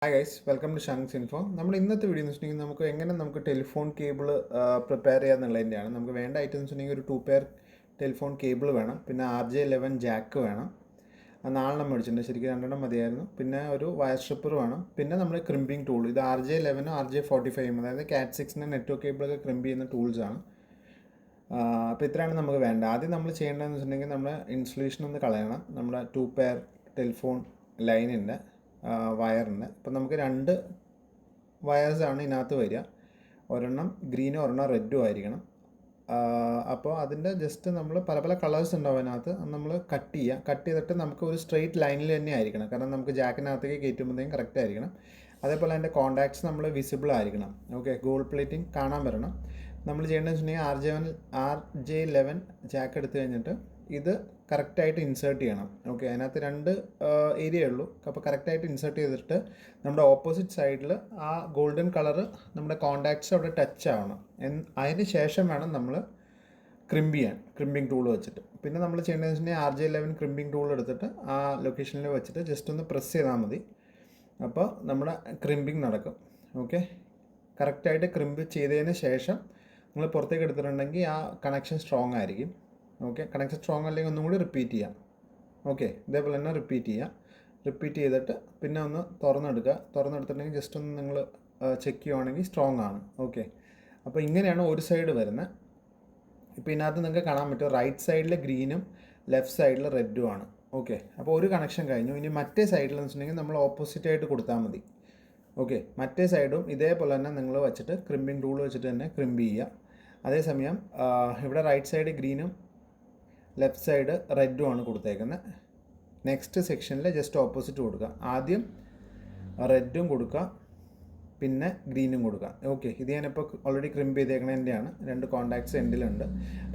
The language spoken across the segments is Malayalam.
ഹായ് ഗൈസ്, വെൽക്കം ടു ഷങ്സ് ഇൻഫോ. നമ്മുടെ ഇന്നത്തെ വീഡിയോ എന്ന് വെച്ചിട്ടുണ്ടെങ്കിൽ നമുക്ക് ടെലിഫോൺ കേബിൾ പ്രിപ്പയർ ചെയ്യാന്നുള്ളതിൻ്റെയാണ്. നമുക്ക് വേണ്ട ഐറ്റം എന്ന് വെച്ചിട്ടുണ്ടെങ്കിൽ ഒരു 2 പെയർ ടെലിഫോൺ കേബിൾ വേണം, പിന്നെ RJ11 ജാക്ക് വേണം. അത് 4 മേടിച്ചിട്ടുണ്ട്, ശരിക്കും 2 മതിയായിരുന്നു. പിന്നെ ഒരു വയർ സ്ട്രിപ്പർ വേണം, പിന്നെ നമ്മൾ ക്രിമ്പിംഗ് ടൂൾ. ഇത് RJ11 RJ45, അതായത് CAT6 നെറ്റ്വർക്ക് കേബിളൊക്കെ ക്രിമ്പ് ചെയ്യുന്ന ടൂൾസാണ്. അപ്പോൾ ഇത്രയാണ് നമുക്ക് വേണ്ട. ആദ്യം നമ്മൾ ചെയ്യേണ്ടതെന്ന് വെച്ചിട്ടുണ്ടെങ്കിൽ നമ്മുടെ ഇൻസുലേഷൻ ഒന്ന് കളയണം. നമ്മുടെ 2 പെയർ ടെലിഫോൺ ലൈനിൻ്റെ വയറിന്. ഇപ്പം നമുക്ക് 2 വയേഴ്സാണ് ഇതിനകത്ത് വരിക. ഒരെണ്ണം ഗ്രീനും ഒരെണ്ണം റെഡും ആയിരിക്കണം. അപ്പോൾ അതിൻ്റെ ജസ്റ്റ് നമ്മൾ പല കളേഴ്സ് ഉണ്ടാവും അതിനകത്ത്. നമ്മൾ കട്ട് ചെയ്തിട്ട് നമുക്ക് ഒരു സ്ട്രെയിറ്റ് ലൈനിൽ തന്നെ ആയിരിക്കണം. കാരണം നമുക്ക് ജാക്കിനകത്തേക്ക് കയറ്റുമ്പോഴത്തേക്കും കറക്റ്റ് ആയിരിക്കണം. അതേപോലെ അതിൻ്റെ കോൺടാക്ട്സ് നമ്മൾ വിസിബിൾ ആയിരിക്കണം. ഓക്കെ, ഗോൾഡ് പ്ലേറ്റിംഗ് കാണാൻ വരണം. നമ്മൾ ചെയ്യേണ്ടതെന്ന് വെച്ചിട്ടുണ്ടെങ്കിൽ RJ11 ജാക്ക് എടുത്തു കഴിഞ്ഞിട്ട് ഇത് കറക്റ്റായിട്ട് ഇൻസേർട്ട് ചെയ്യണം. ഓക്കെ, അതിനകത്ത് 2 ഏരിയ ഉള്ളൂ. അപ്പോൾ കറക്റ്റായിട്ട് ഇൻസേർട്ട് ചെയ്തിട്ട് നമ്മുടെ ഓപ്പോസിറ്റ് സൈഡിൽ ആ ഗോൾഡൻ കളറ് നമ്മുടെ കോൺടാക്ട്സ് അവിടെ ടച്ച് ആവണം. അതിന് ശേഷം വേണം നമ്മൾ ക്രിമ്പിംഗ് ടൂൾ വെച്ചിട്ട്. പിന്നെ നമ്മൾ ചെയ്യേണ്ടതെന്ന് വെച്ചിട്ടുണ്ടെങ്കിൽ RJ11 ക്രിമ്പിംഗ് ടൂൾ എടുത്തിട്ട് ആ ലൊക്കേഷനിൽ വെച്ചിട്ട് ജസ്റ്റ് ഒന്ന് പ്രസ് ചെയ്താൽ മതി. അപ്പോൾ നമ്മുടെ ക്രിമ്പിംഗ് നടക്കും. ഓക്കെ, കറക്റ്റായിട്ട് ക്രിമ്പ് ചെയ്തതിന് ശേഷം നിങ്ങൾ പുറത്തേക്ക് എടുത്തിട്ടുണ്ടെങ്കിൽ ആ കണക്ഷൻ സ്ട്രോങ് ആയിരിക്കും. ഓക്കെ, കണക്ഷൻ സ്ട്രോങ് അല്ലെങ്കിൽ ഒന്നും കൂടി റിപ്പീറ്റ് ചെയ്യാം. ഓക്കെ, ഇതേപോലെ തന്നെ റിപ്പീറ്റ് ചെയ്തിട്ട് പിന്നെ ഒന്ന് തുറന്നെടുത്തിട്ടുണ്ടെങ്കിൽ ജസ്റ്റ് ഒന്ന് നിങ്ങൾ ചെക്ക് ചെയ്യുവാണെങ്കിൽ സ്ട്രോങ് ആണ്. ഓക്കെ, അപ്പോൾ ഇങ്ങനെയാണ് ഒരു സൈഡ് വരുന്നത്. ഇപ്പോൾ ഇതിനകത്ത് നിങ്ങൾക്ക് കാണാൻ പറ്റും റൈറ്റ് സൈഡിൽ ഗ്രീനും ലെഫ്റ്റ് സൈഡിൽ റെഡും ആണ്. ഓക്കെ, അപ്പോൾ ഒരു കണക്ഷൻ കഴിഞ്ഞു. ഇനി മറ്റേ സൈഡിലെന്ന് വെച്ചിട്ടുണ്ടെങ്കിൽ നമ്മൾ ഓപ്പോസിറ്റായിട്ട് കൊടുത്താൽ മതി. ഓക്കെ, മറ്റേ സൈഡും ഇതേപോലെ തന്നെ നിങ്ങൾ വെച്ചിട്ട് ക്രിമ്പിംഗ് ടൂൾ വെച്ചിട്ട് തന്നെ ക്രിമ്പ് ചെയ്യുക. അതേസമയം ഇവിടെ റൈറ്റ് സൈഡ് ഗ്രീനും ലെഫ്റ്റ് സൈഡ് റെഡും ആണ് കൊടുത്തേക്കുന്നത്. നെക്സ്റ്റ് സെക്ഷനിൽ ജസ്റ്റ് ഓപ്പോസിറ്റ് കൊടുക്കുക. ആദ്യം റെഡും കൊടുക്കുക, പിന്നെ ഗ്രീനും കൊടുക്കുക. ഓക്കെ, ഇത് ഞാനിപ്പോൾ ഓൾറെഡി ക്രിമ്പ് ചെയ്തേക്കണതിൻ്റെയാണ്. 2 കോൺടാക്ട്സ് എൻഡിലുണ്ട്,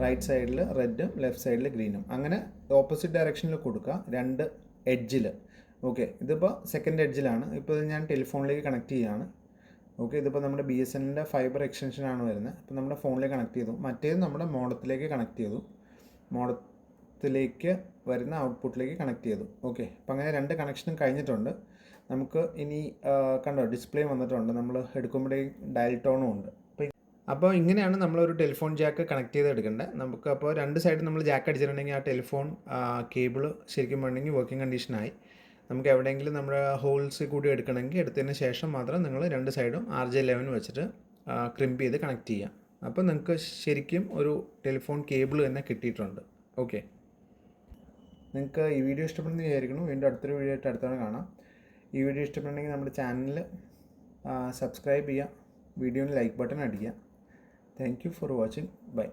റൈറ്റ് സൈഡിൽ റെഡും ലെഫ്റ്റ് സൈഡിൽ ഗ്രീനും. അങ്ങനെ ഓപ്പോസിറ്റ് ഡയറക്ഷനിൽ കൊടുക്കുക 2 എഡ്ജിൽ. ഓക്കെ, ഇതിപ്പോൾ സെക്കൻഡ് എഡ്ജിലാണ്. ഇപ്പോൾ ഞാൻ ടെലിഫോണിലേക്ക് കണക്ട് ചെയ്യുകയാണ്. ഓക്കെ, ഇതിപ്പോൾ നമ്മുടെ BSNL ഫൈബർ എക്സ്റ്റൻഷനാണ് വരുന്നത്. അപ്പോൾ നമ്മുടെ ഫോണിലേക്ക് കണക്ട് ചെയ്തു. മറ്റേത് നമ്മുടെ മോഡത്തിലേക്ക് കണക്ട് ചെയ്തു. മോഡത്തിലേക്ക് വരുന്ന ഔട്ട്പുട്ടിലേക്ക് കണക്ട് ചെയ്തു. ഓക്കെ, അപ്പോൾ അങ്ങനെ 2 കണക്ഷനും കഴിഞ്ഞിട്ടുണ്ട്. നമുക്ക് ഇനി കണ്ടോ ഡിസ്പ്ലേ വന്നിട്ടുണ്ട്. നമ്മൾ എടുക്കുമ്പോഴേക്കും ഡയൽ ടോണും ഉണ്ട്. അപ്പോൾ ഇങ്ങനെയാണ് നമ്മളൊരു ടെലിഫോൺ ജാക്ക് കണക്ട് ചെയ്ത് എടുക്കേണ്ടത്. നമുക്ക് അപ്പോൾ 2 സൈഡ് നമ്മൾ ജാക്ക് അടിച്ചിട്ടുണ്ടെങ്കിൽ ആ ടെലിഫോൺ കേബിൾ ശരിക്കും വേണമെങ്കിൽ വർക്കിംഗ് കണ്ടീഷനായി. നമുക്ക് എവിടെയെങ്കിലും നമ്മുടെ ഹോൾസ് കൂടി എടുക്കണമെങ്കിൽ എടുത്തതിന് ശേഷം മാത്രം നിങ്ങൾ 2 സൈഡും RJ11 വെച്ചിട്ട് ക്രിമ്പ് ചെയ്ത് കണക്ട് ചെയ്യാം. അപ്പോൾ നിങ്ങൾക്ക് ശരിക്കും ഒരു ടെലിഫോൺ കേബിൾ തന്നെ കിട്ടിയിട്ടുണ്ട്. ഓക്കെ, നിങ്ങൾക്ക് ഈ വീഡിയോ ഇഷ്ടപ്പെടുന്ന വിചാരിക്കുന്നു. വീണ്ടും അടുത്തൊരു വീഡിയോ ആയിട്ട് അടുത്തവണ കാണാം. ഈ വീഡിയോ ഇഷ്ടപ്പെട്ടുണ്ടെങ്കിൽ നമ്മുടെ ചാനൽ സബ്സ്ക്രൈബ് ചെയ്യുക, വീഡിയോന് ലൈക്ക് ബട്ടൺ അടിക്കുക. Thank you for watching. By.